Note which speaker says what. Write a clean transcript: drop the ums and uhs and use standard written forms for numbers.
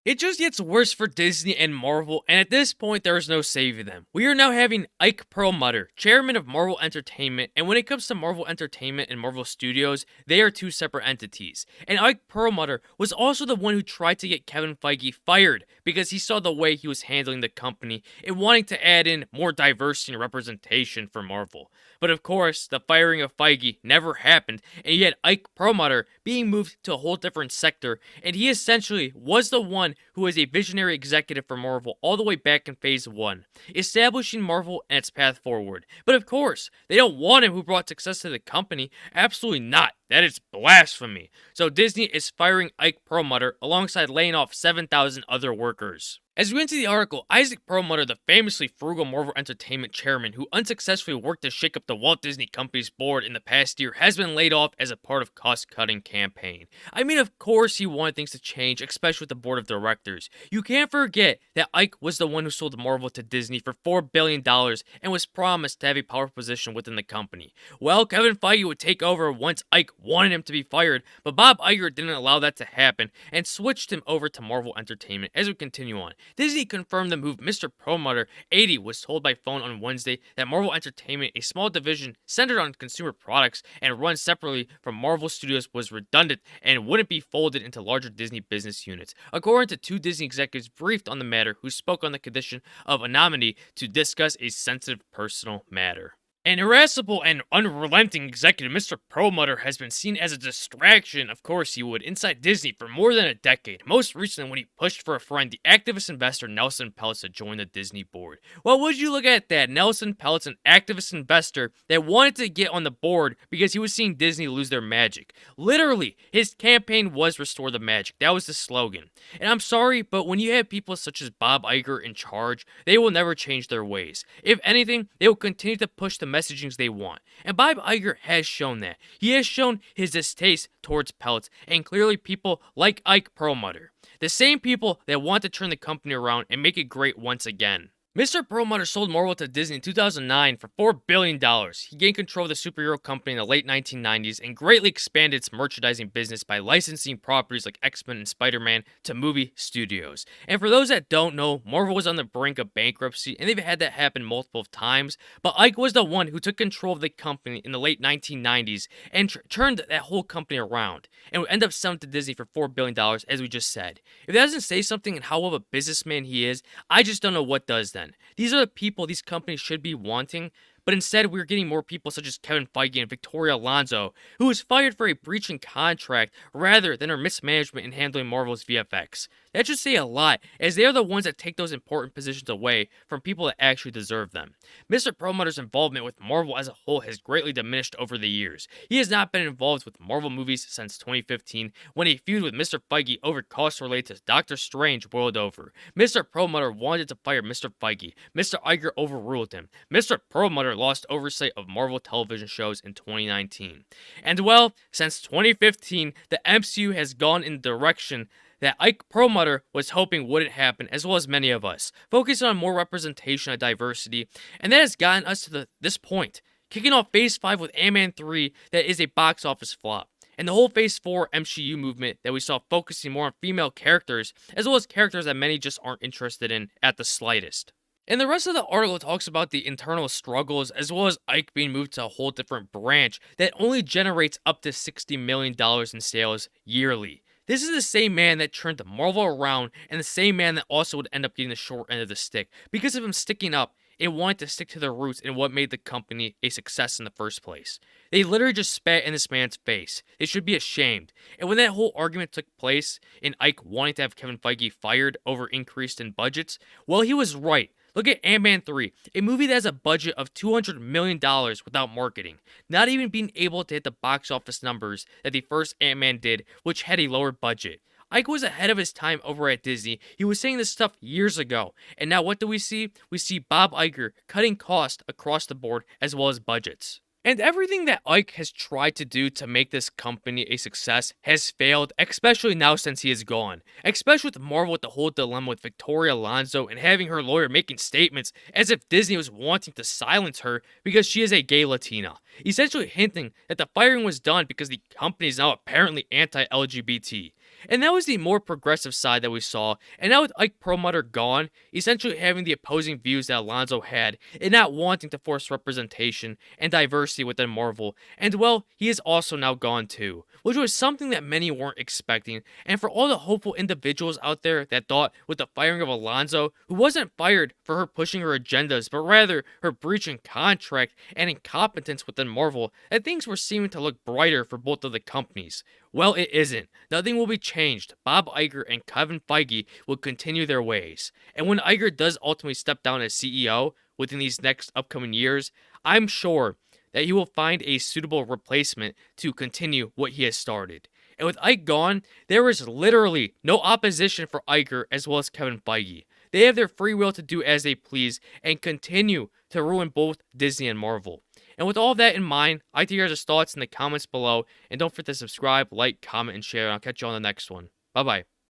Speaker 1: It just gets worse for Disney and Marvel, and at this point, there is no saving them. We are now having Ike Perlmutter, chairman of Marvel Entertainment, and when it comes to Marvel Entertainment and Marvel Studios, they are two separate entities. And Ike Perlmutter was also the one who tried to get Kevin Feige fired because he saw the way he was handling the company and wanting to add in more diversity and representation for Marvel. But of course, the firing of Feige never happened, and yet Ike Perlmutter being moved to a whole different sector, and he essentially was the one who was a visionary executive for Marvel all the way back in Phase 1, establishing Marvel and its path forward. But of course, they don't want him who brought success to the company. Absolutely not. That is blasphemy. So Disney is firing Ike Perlmutter alongside laying off 7,000 other workers. As we went to the article, Isaac Perlmutter, the famously frugal Marvel Entertainment chairman who unsuccessfully worked to shake up the Walt Disney Company's board in the past year, has been laid off as a part of cost-cutting campaign. I mean, of course he wanted things to change, especially with the board of directors. You can't forget that Ike was the one who sold Marvel to Disney for $4 billion and was promised to have a powerful position within the company. Well, Kevin Feige would take over once Ike wanted him to be fired, but Bob Iger didn't allow that to happen and switched him over to Marvel Entertainment. As we continue on, Disney confirmed the move. Mr. Perlmutter, 80, was told by phone on Wednesday that Marvel Entertainment, a small division centered on consumer products and run separately from Marvel Studios, was redundant and wouldn't be folded into larger Disney business units. According to two Disney executives briefed on the matter who spoke on the condition of anonymity to discuss a sensitive personal matter. An irascible and unrelenting executive, Mr. Perlmutter has been seen as a distraction, of course he would, inside Disney for more than a decade, most recently when he pushed for a friend, the activist investor Nelson Peltz, to join the Disney board. Well, would you look at that? Nelson Peltz, an activist investor that wanted to get on the board because he was seeing Disney lose their magic. Literally, his campaign was Restore the Magic. That was the slogan. And I'm sorry, but when you have people such as Bob Iger in charge, they will never change their ways. If anything, they will continue to push the messagings they want. And Bob Iger has shown that. He has shown his distaste towards Peltz, and clearly people like Ike Perlmutter. The same people that want to turn the company around and make it great once again. Mr. Perlmutter sold Marvel to Disney in 2009 for $4 billion. He gained control of the superhero company in the late 1990s and greatly expanded its merchandising business by licensing properties like X-Men and Spider-Man to movie studios. And for those that don't know, Marvel was on the brink of bankruptcy, and they've had that happen multiple times, but Ike was the one who took control of the company in the late 1990s and turned that whole company around, and would end up selling to Disney for $4 billion, as we just said. If that doesn't say something in how well of a businessman he is, I just don't know what does then. These are the people these companies should be wanting, but instead we're getting more people such as Kevin Feige and Victoria Alonso, who was fired for a breach in contract rather than her mismanagement in handling Marvel's VFX. That should say a lot, as they are the ones that take those important positions away from people that actually deserve them. Mr. Perlmutter's involvement with Marvel as a whole has greatly diminished over the years. He has not been involved with Marvel movies since 2015, when a feud with Mr. Feige over costs related to Doctor Strange boiled over. Mr. Perlmutter wanted to fire Mr. Feige. Mr. Iger overruled him. Mr. Perlmutter lost oversight of Marvel television shows in 2019. And well, since 2015, the MCU has gone in the direction that Ike Perlmutter was hoping wouldn't happen, as well as many of us, focusing on more representation and diversity, and that has gotten us to this point, kicking off Phase 5 with Ant-Man 3 that is a box office flop, and the whole Phase 4 MCU movement that we saw focusing more on female characters, as well as characters that many just aren't interested in at the slightest. And the rest of the article talks about the internal struggles, as well as Ike being moved to a whole different branch that only generates up to $60 million in sales yearly. This is the same man that turned Marvel around, and the same man that also would end up getting the short end of the stick because of him sticking up and wanting to stick to their roots and what made the company a success in the first place. They literally just spat in this man's face. They should be ashamed. And when that whole argument took place, and Ike wanting to have Kevin Feige fired over increased in budgets, well, he was right. Look at Ant-Man 3, a movie that has a budget of $200 million without marketing, not even being able to hit the box office numbers that the first Ant-Man did, which had a lower budget. Ike was ahead of his time over at Disney. He was saying this stuff years ago, and now what do we see? We see Bob Iger cutting costs across the board as well as budgets. And everything that Ike has tried to do to make this company a success has failed, especially now since he is gone. Especially with Marvel with the whole dilemma with Victoria Alonso and having her lawyer making statements as if Disney was wanting to silence her because she is a gay Latina. Essentially hinting that the firing was done because the company is now apparently anti-LGBT. And that was the more progressive side that we saw. And now with Ike Perlmutter gone, essentially having the opposing views that Alonso had, and not wanting to force representation and diversity within Marvel. And well, he is also now gone too, which was something that many weren't expecting. And for all the hopeful individuals out there that thought with the firing of Alonso, who wasn't fired for her pushing her agendas, but rather her breaching contract and incompetence within Marvel, that things were seeming to look brighter for both of the companies. Well, it isn't. Nothing will be changed. Bob Iger and Kevin Feige will continue their ways. And when Iger does ultimately step down as CEO within these next upcoming years, I'm sure that he will find a suitable replacement to continue what he has started. And with Ike gone, there is literally no opposition for Iger as well as Kevin Feige. They have their free will to do as they please and continue to ruin both Disney and Marvel. And with all that in mind, I'd like to hear your thoughts in the comments below. And don't forget to subscribe, like, comment, and share. And I'll catch you on the next one. Bye bye.